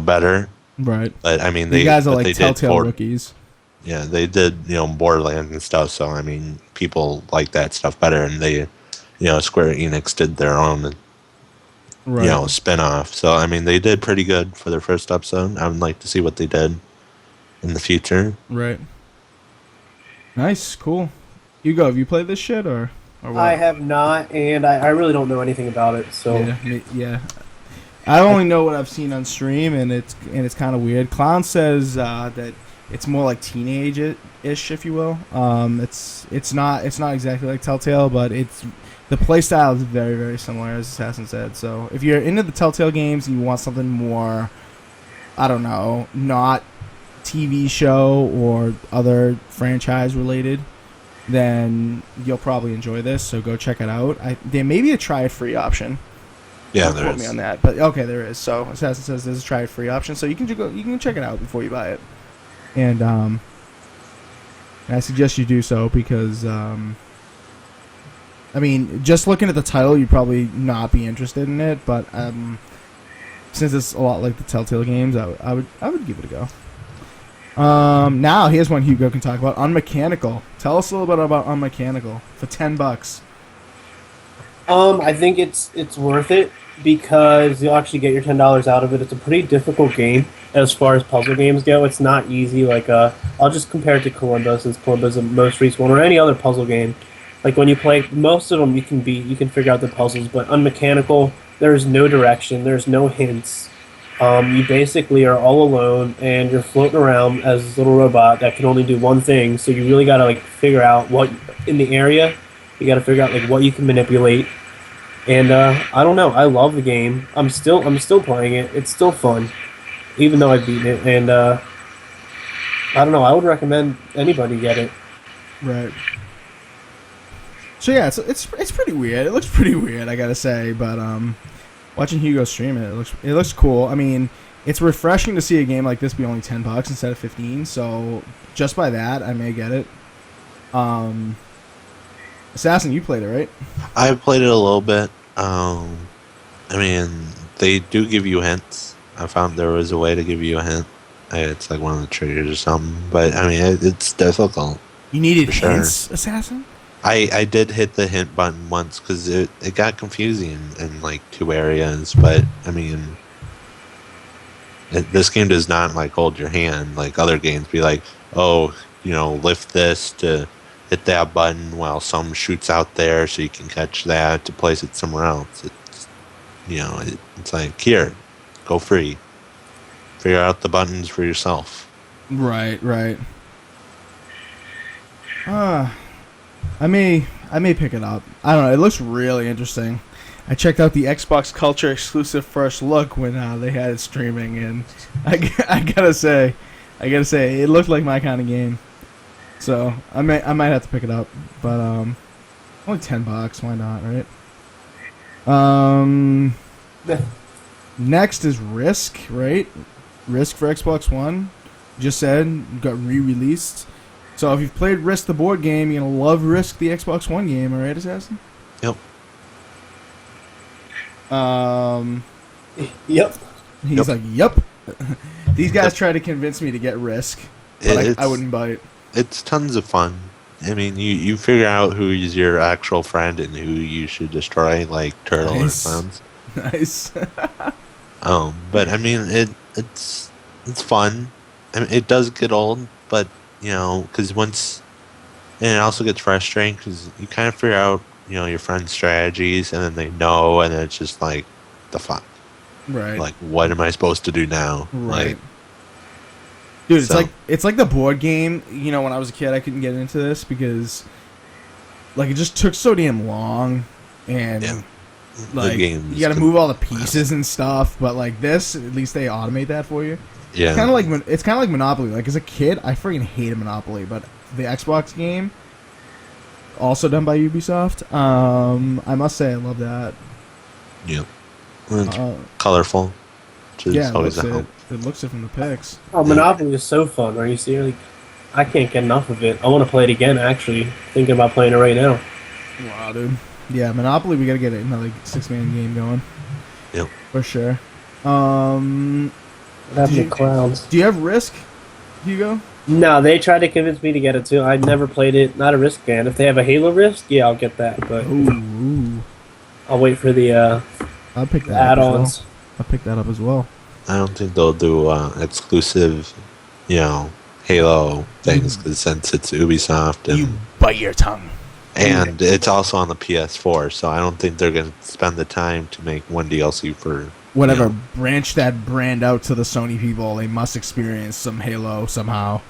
better. Right. But I mean, you guys are like Telltale rookies. Yeah, they did Borderlands and stuff. So I mean, people like that stuff better, and they, Square Enix did their own, spin-off. So I mean, they did pretty good for their first episode. I would like to see what they did in the future. Right. Nice, cool. Hugo, have you played this shit or what? I have not, and I really don't know anything about it. So yeah. I only know what I've seen on stream, and it's kind of weird. Clown says that it's more like teenage-ish, if you will. It's not exactly like Telltale, but the playstyle is very, very similar, as Assassin said. So if you're into the Telltale games and you want something more, I don't know, not TV show or other franchise related, then you'll probably enjoy this. So go check it out. There may be a try it free option. Yeah, Don't quote me on that, but okay, there is. So Assassin says there's a try it free option, so you can check it out before you buy it, and I suggest you do so because I mean, just looking at the title, you'd probably not be interested in it, but since it's a lot like the Telltale games, I would give it a go. Now here's one Hugo can talk about. Unmechanical. Tell us a little bit about Unmechanical for $10. I think it's worth it because you'll actually get your $10 out of it. It's a pretty difficult game as far as puzzle games go. It's not easy. Like I'll just compare it to Kalimba, since Kalimba is the most recent one, or any other puzzle game. Like when you play most of them, you can figure out the puzzles. But Unmechanical, there's no direction. There's no hints. You basically are all alone, and you're floating around as this little robot that can only do one thing. So you really gotta like figure out what in the area. You gotta figure out like what you can manipulate. And I don't know. I love the game. I'm still playing it. It's still fun, even though I've beaten it. And I don't know. I would recommend anybody get it. Right. So yeah, it's pretty weird. It looks pretty weird, I gotta say. But watching Hugo stream it looks cool. I mean, it's refreshing to see a game like this be only $10 instead of $15. So just by that, I may get it. Assassin, you played it, right? I played it a little bit. I mean, they do give you hints. I found there was a way to give you a hint. It's like one of the triggers or something. But I mean, it's difficult. You needed hints, Assassin? I did hit the hint button once because it got confusing in like two areas. But I mean, this game does not like hold your hand like other games. Be like, oh, lift this to hit that button while some shoots out there so you can catch that to place it somewhere else. It's, it's like, here, go free. Figure out the buttons for yourself. Right. I may pick it up. I don't know. It looks really interesting. I checked out the Xbox Culture exclusive first look when they had it streaming, and I gotta say, it looked like my kind of game. So I might have to pick it up, but only $10. Why not, right? Next is Risk, right? Risk for Xbox One. Just said got re-released. So if you've played Risk the board game, you're gonna love Risk the Xbox One game, alright, Assassin? Yep. Yep. He's like, yep. These guys try to convince me to get Risk, but I wouldn't buy it. It's tons of fun. I mean, you figure out who is your actual friend and who you should destroy, like Turtle or Clowns. Nice. But I mean, it's fun. I mean, it does get old, but because once, and it also gets frustrating because you kind of figure out your friend's strategies, and then they know, and then it's just like, the fuck, right? Like, what am I supposed to do now? Right. Like, Dude, So- it's like the board game. You know, when I was a kid, I couldn't get into this because like it just took so damn long, and Yeah. like game's you got to com- move all the pieces and stuff. But like this, at least they automate that for you. Yeah. It's kind of like Monopoly. Like as a kid, I freaking hated Monopoly, but the Xbox game, also done by Ubisoft. I must say I love that. Yeah. Well, it's Uh, colorful, which is yeah, always a help. it looks it from the pics. Oh, Monopoly is so fun. Are you serious? I can't get enough of it. I want to play it again, actually. Thinking about playing it right now. Wow, dude. Yeah, Monopoly. We gotta get another 6-man game going. Yep. For sure. What happened Did to you- clowns? Do you have Risk, Hugo? No, they tried to convince me to get it too. I never played it. Not a Risk fan. If they have a Halo Risk, yeah, I'll get that. But Ooh. I'll wait for the I'll pick that up as well. add-ons. I'll pick that up as well. I don't think they'll do exclusive, Halo things because since it's Ubisoft You bite your tongue. and it's also on the PS4, so I don't think they're gonna spend the time to make one DLC for Whatever. Yeah. Branch that brand out to the Sony people. They must experience some Halo somehow.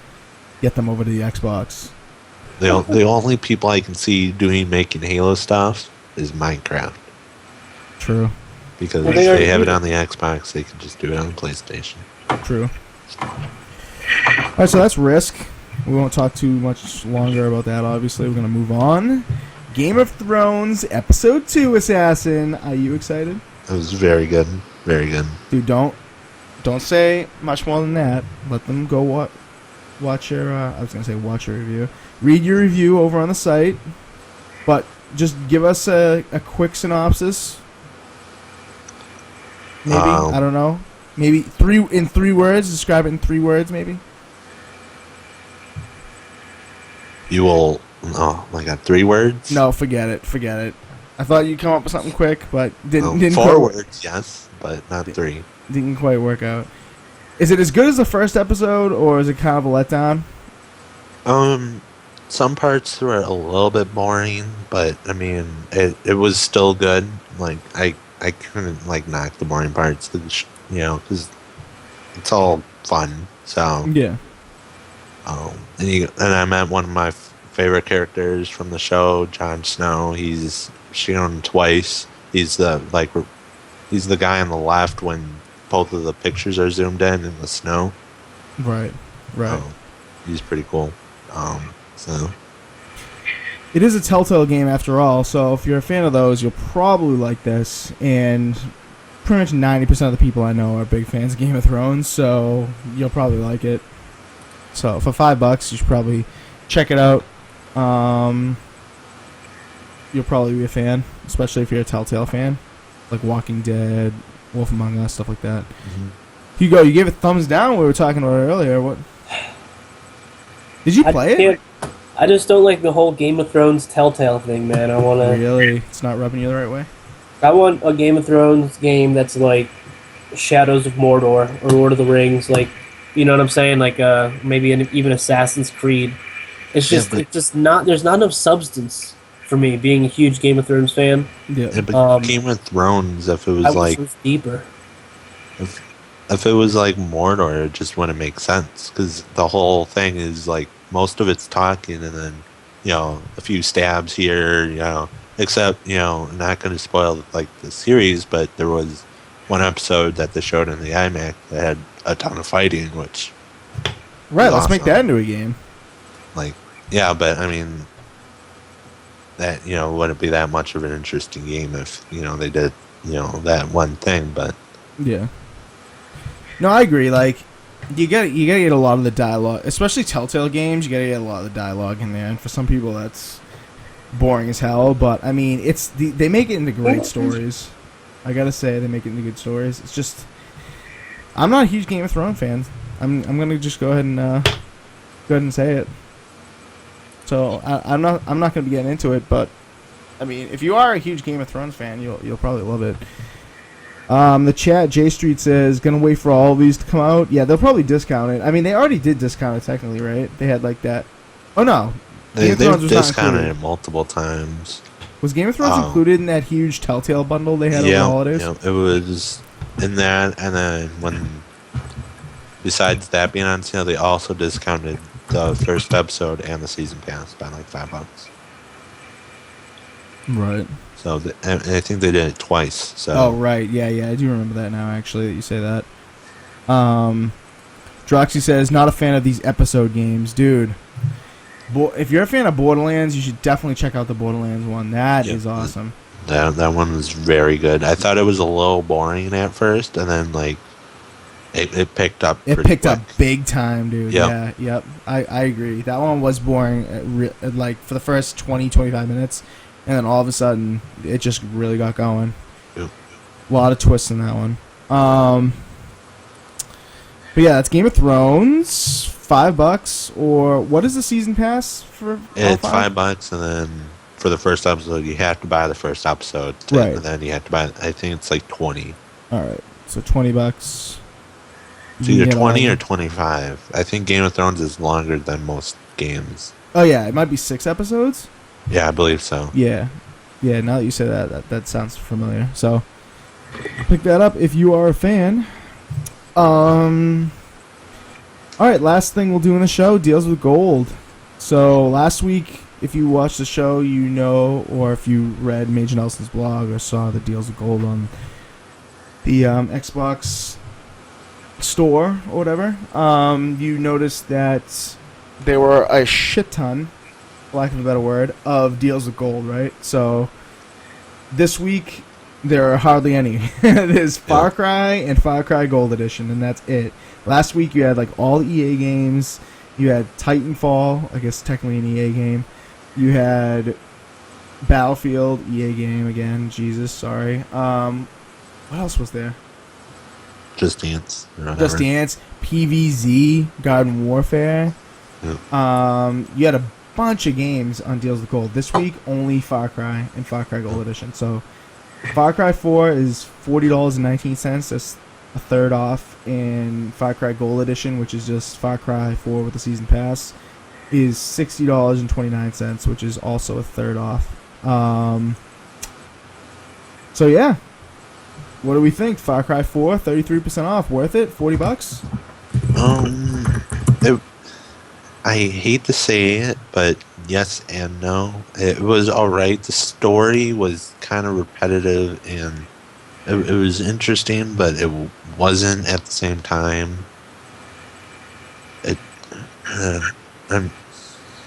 Get them over to the Xbox. the only people I can see making Halo stuff is Minecraft True. because Well, if they already they have it do. on the Xbox, they can just do it on the PlayStation. True. Alright, so that's Risk. We won't talk too much longer about that, obviously. We're going to move on. Game of Thrones, Episode 2, Assassin. Are you excited? It was very good, very good. Dude, don't say much more than that. Let them go watch your, I was going to say watch your review. Read your review over on the site. But just give us a quick synopsis. Maybe, I don't know. Maybe in three words. Describe it in 3 words, maybe. You will. Oh my God, 3 words? No, forget it. I thought you'd come up with something quick, but didn't 4 quite, words, yes, but not 3. didn't quite work out. Is it as good as the first episode, or is it kind of a letdown? Some parts were a little bit boring, but I mean, it was still good. Like I couldn't knock the boring parts, because it's all fun. So Yeah. and I met one of my favorite characters from the show, Jon Snow. He's shown twice. He's the guy on the left when both of the pictures are zoomed in the snow. Right. He's pretty cool. So It is a Telltale game after all, so if you're a fan of those, you'll probably like this. And pretty much 90% of the people I know are big fans of Game of Thrones, so you'll probably like it. So for $5, you should probably check it out. You'll probably be a fan, especially if you're a Telltale fan, like Walking Dead, Wolf Among Us, stuff like that. Hugo, you gave it thumbs down. We were talking about it earlier. What? Did you play it? I just don't like the whole Game of Thrones Telltale thing, man. Really? It's not rubbing you the right way? I want a Game of Thrones game that's like Shadows of Mordor or Lord of the Rings, like, you know what I'm saying? Like maybe even Assassin's Creed. It's just not. There's not enough substance for me, being a huge Game of Thrones fan. Yeah, but Game of Thrones, if it was I wish it was deeper. If it was like Mordor, it just wouldn't make sense because the whole thing is like most of it's talking and then a few stabs here, except not going to spoil like the series, but there was one episode that they showed in the iMac that had a ton of fighting, which Right, was let's make awesome. that into a game. Like, yeah, but I mean that wouldn't be that much of an interesting game if they did that one thing, but Yeah. No, I agree. Like, you gotta get a lot of the dialogue, especially Telltale games. You gotta get a lot of the dialogue in there, and for some people, that's boring as hell. But I mean, they make it into great stories. I gotta say, they make it into good stories. It's just, I'm not a huge Game of Thrones fan. I'm gonna just go ahead and say it. So I'm not gonna be getting into it, but I mean, if you are a huge Game of Thrones fan, you'll probably love it. The chat, J Street says, gonna wait for all of these to come out. Yeah, they'll probably discount it. I mean, they already did discount it technically, right? They had like that. Oh no, Game of they've Thrones was not discounted included. it multiple times. Was Game of Thrones included in that huge Telltale bundle they had over the holidays? Yeah, it was in that, and then when besides that being on sale, they also discounted the first episode and the season pass by like $5. Right. So and I think they did it twice. So Oh, right. Yeah, I do remember that now, actually, that you say that. Droxy says, not a fan of these episode games. Dude, if you're a fan of Borderlands, you should definitely check out the Borderlands one. That is awesome. That one was very good. I thought it was a little boring at first, and then like it picked up. It picked quick. up big time, dude. Yep. Yeah, yep. I agree. That one was boring, like for the first 20, 25 minutes, and then all of a sudden it just really got going. Yep. A lot of twists in that one. But yeah, that's Game of Thrones. $5, or what is the season pass for? It's $5, and then for the first episode, you have to buy the first episode, right? And then you have to buy. I think it's like 20. All right, so $20. It's either 20 or 25. I think Game of Thrones is longer than most games. Oh yeah, it might be 6 episodes. Yeah, I believe so. Yeah. Now that you say that sounds familiar. So pick that up if you are a fan. All right, last thing we'll do in the show, deals with gold. So last week, if you watched the show, you know, or if you read Major Nelson's blog or saw the deals with gold on the Xbox store or whatever, you noticed that there were a shit ton, for lack of a better word, of deals with gold, right? So this week, there are hardly any. There's Far Cry and Far Cry Gold Edition, and that's it. Last week you had like all the EA games. You had Titanfall, I guess technically an EA game. You had Battlefield, EA game again. Jesus, sorry. What else was there? Just Dance. Just Dance, PvZ, Garden Warfare. Yep. You had a bunch of games on deals with gold. This week, only Far Cry and Far Cry Gold Edition. So Far Cry 4 is $40.19. That's a third off. And Far Cry Gold Edition, which is just Far Cry 4 with the season pass, is $60.29, which is also a third off. So yeah, what do we think? Far Cry 4, 33% off. Worth it? $40? I hate to say it, but yes and no. It was alright. The story was kind of repetitive, and it was interesting, but it wasn't at the same time.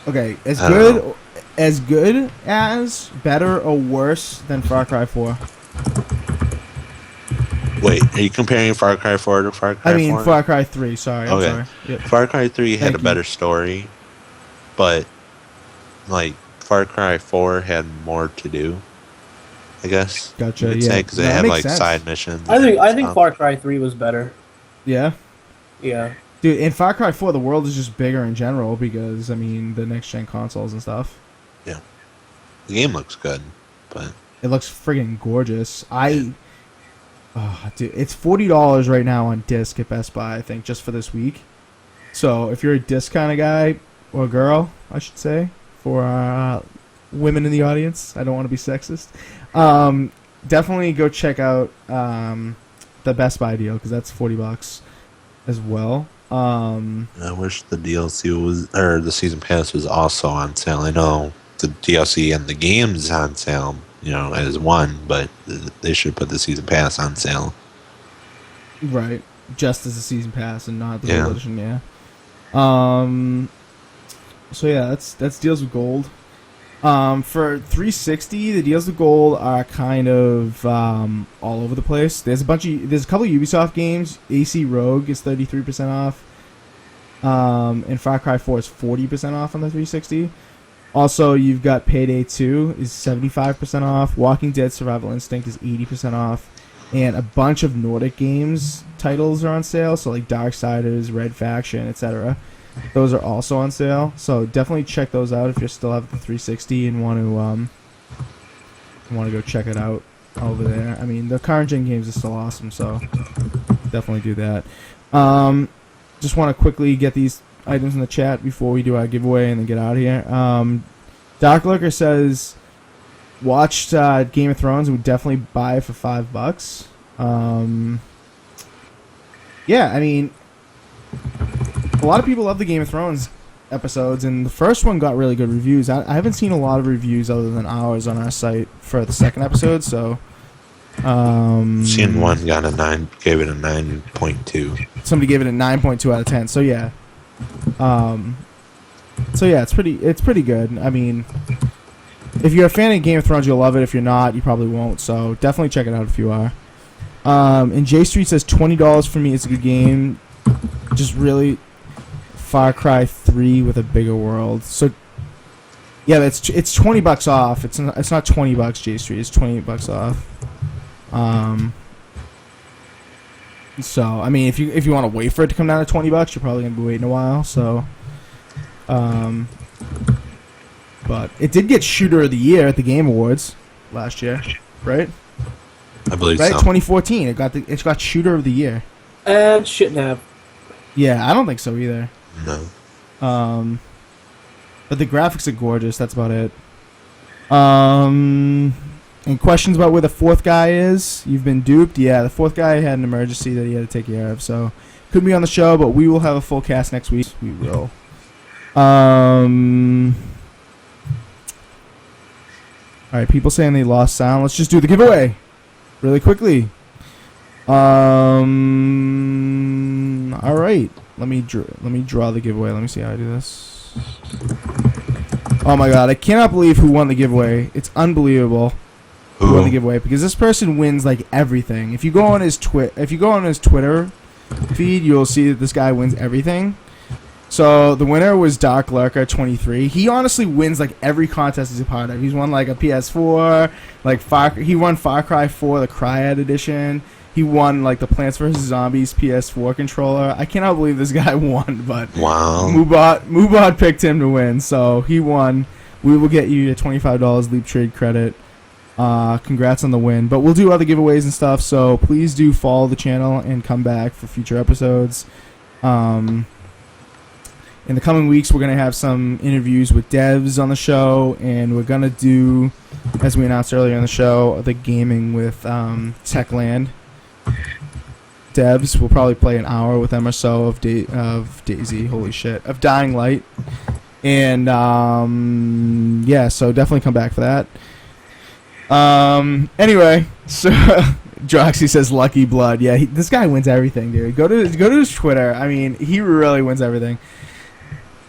Okay, as good as, better, or worse than Far Cry 4? Wait, are you comparing Far Cry 4 to Far Cry 4? I mean, Far Cry 3, sorry. I'm Okay. sorry. Yep. Far Cry 3 had Thank a you. better story, but, like, Far Cry 4 had more to do, I guess. Gotcha, I'd yeah. say, because No, they that had, makes like, sense. side missions. I think stuff. Far Cry 3 was better. Yeah? Yeah. Dude, in Far Cry 4, the world is just bigger in general because, I mean, the next-gen consoles and stuff. Yeah. The game looks good, but... It looks friggin' gorgeous. Dude, it's $40 right now on disc at Best Buy, I think, just for this week. So if you're a disc kind of guy, or girl, I should say, for women in the audience, I don't want to be sexist, definitely go check out the Best Buy deal, because that's $40 as well. I wish the DLC was, or the season pass was also on sale. I know the DLC and the game's on sale, you know, as one, but they should put the season pass on sale. Right, just as a season pass and not the Yeah. gold edition. Yeah. So yeah, that's deals with gold. For 360, the deals with gold are kind of all over the place. There's a couple of Ubisoft games. AC Rogue is 33% off. And Far Cry 4 is 40% off on the 360. Also, you've got Payday 2 is 75% off. Walking Dead Survival Instinct is 80% off. And a bunch of Nordic games titles are on sale. So like Darksiders, Red Faction, etc. Those are also on sale. So definitely check those out if you still have the 360 and want to go check it out over there. I mean, the current gen games are still awesome, so definitely do that. Just want to quickly get these items in the chat before we do our giveaway and then get out of here. Doc Lurker says, watched Game of Thrones and would definitely buy it for $5. Yeah, I mean, a lot of people love the Game of Thrones episodes, and the first one got really good reviews. I haven't seen a lot of reviews other than ours on our site for the second episode, so... Seen one gave it a 9.2. Somebody gave it a 9.2 out of 10, so yeah. It's pretty good. I mean, if you're a fan of Game of Thrones, you'll love it. If you're not, you probably won't, so definitely check it out if you are. And J Street says $20 for me. It's a good game. Just really Far Cry 3 with a bigger world. So yeah, it's $20 off. It's not $20 J Street. It's $28 off. So I mean, if you want to wait for it to come down to $20, you're probably gonna be waiting a while. So, but it did get Shooter of the Year at the Game Awards last year, right? I believe right, so. 2014. It got Shooter of the Year. And shouldn't have. Yeah, I don't think so either. No. But the graphics are gorgeous. That's about it. And questions about where the fourth guy is? You've been duped? Yeah, the fourth guy had an emergency that he had to take care of, so couldn't be on the show, but we will have a full cast next week. We will. Alright, people saying they lost sound. Let's just do the giveaway really quickly. Alright. Let me draw the giveaway. Let me see how I do this. Oh my god, I cannot believe who won the giveaway. It's unbelievable. Who won the giveaway, because this person wins like everything. If you go on his Twitter feed, you'll see that this guy wins everything. So the winner was Dark Lurker 23. He honestly wins like every contest he's a part of. He's won like a PS4, he won Far Cry 4, the Cryad edition. He won like the Plants vs Zombies PS4 controller. I cannot believe this guy won, but wow. Mubot picked him to win, so he won. We will get you a $25 Leap Trade credit. Congrats on the win. But we'll do other giveaways and stuff, so please do follow the channel and come back for future episodes. In the coming weeks, we're going to have some interviews with devs on the show, and we're going to do, as we announced earlier in the show, the gaming with Techland devs. We'll probably play an hour with them or so of Daisy, holy shit, of Dying Light. And yeah, so definitely come back for that. Anyway, so Droxy says Lucky Blood. Yeah, this guy wins everything, dude. Go to his Twitter. I mean, he really wins everything.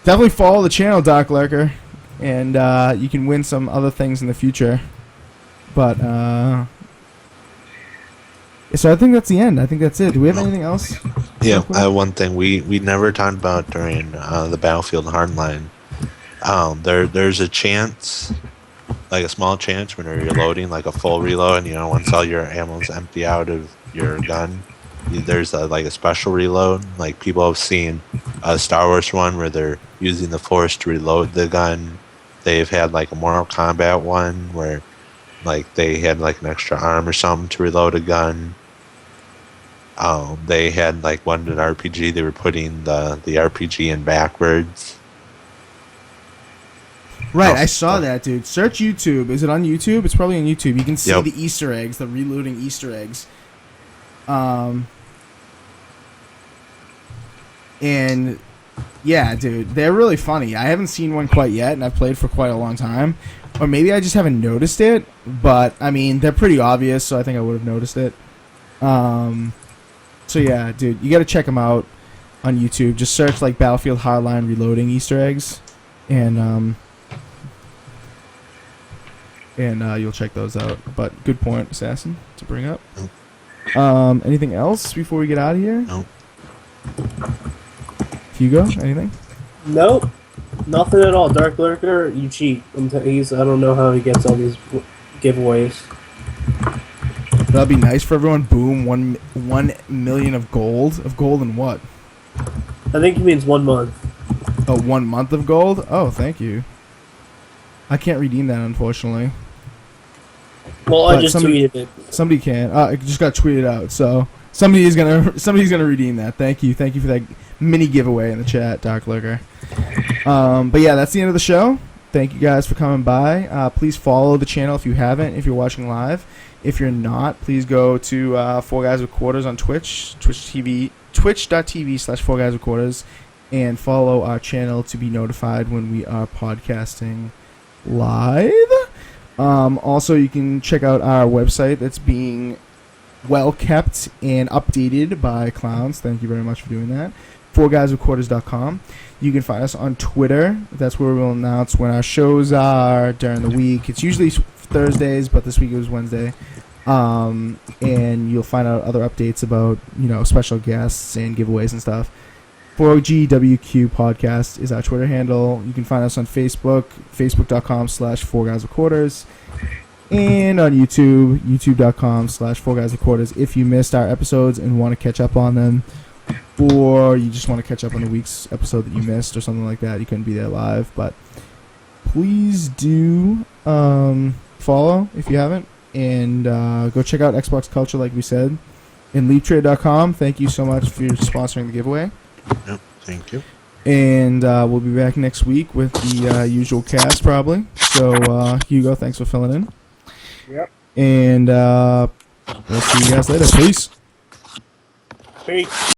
Definitely follow the channel, Dark Lurker, and you can win some other things in the future. But so I think that's the end. I think that's it. Do we have anything else? Yeah, one thing we never talked about during the Battlefield Hardline. There's a chance, like a small chance when you're reloading, like a full reload, and once all your ammo's empty out of your gun, there's a special reload. Like people have seen a Star Wars one where they're using the Force to reload the gun. They've had like a Mortal Kombat one where they had an extra arm or something to reload a gun. They had one in RPG. They were putting the RPG in backwards. Right, I saw that, dude. Search YouTube. Is it on YouTube? It's probably on YouTube. You can see Yep. the Easter eggs, the reloading Easter eggs. And yeah, dude, they're really funny. I haven't seen one quite yet, and I've played for quite a long time. Or maybe I just haven't noticed it, but I mean, they're pretty obvious, so I think I would have noticed it. So yeah, dude, you got to check them out on YouTube. Just search Battlefield Hardline reloading Easter eggs, and you'll check those out. But good point, Assassin, to bring up. Anything else before we get out of here? Nope. Hugo, anything? Nope. Nothing at all. Dark Lurker, you cheat. I don't know how he gets all these giveaways. That'd be nice for everyone. Boom, 1 million of gold. Of gold and what? I think he means 1 month. Oh, 1 month of gold? Oh, thank you. I can't redeem that, unfortunately. Well, I just tweeted it. Somebody can. It just got tweeted out, so somebody's gonna redeem that. Thank you for that mini giveaway in the chat, Dark Lurker. But yeah, that's the end of the show. Thank you guys for coming by. Please follow the channel if you haven't, if you're watching live. If you're not, please go to 4GwQPodcast on Twitch, twitch.tv/4GwQPodcast. and follow our channel to be notified when we are podcasting live. Also, you can check out our website that's being well kept and updated by clowns. Thank you very much for doing that. 4GwQPodcast.com. You can find us on Twitter. That's where we'll announce when our shows are during the week. It's usually Thursdays, but this week it was Wednesday. And you'll find out other updates about, special guests and giveaways and stuff. 4GwQPodcast is our Twitter handle. You can find us on Facebook, facebook.com/4GuysWithQuarters. And on YouTube, youtube.com/4GuysWithQuarters. If you missed our episodes and want to catch up on them, or you just want to catch up on the week's episode that you missed or something like that, you couldn't be there live, but please do follow if you haven't, and go check out Xbox Culture like we said, and LeapTrade.com. Thank you so much for sponsoring the giveaway. Yep, thank you. And we'll be back next week with the usual cast probably. So Hugo, thanks for filling in. Yep. And we'll see you guys later. Peace. Peace.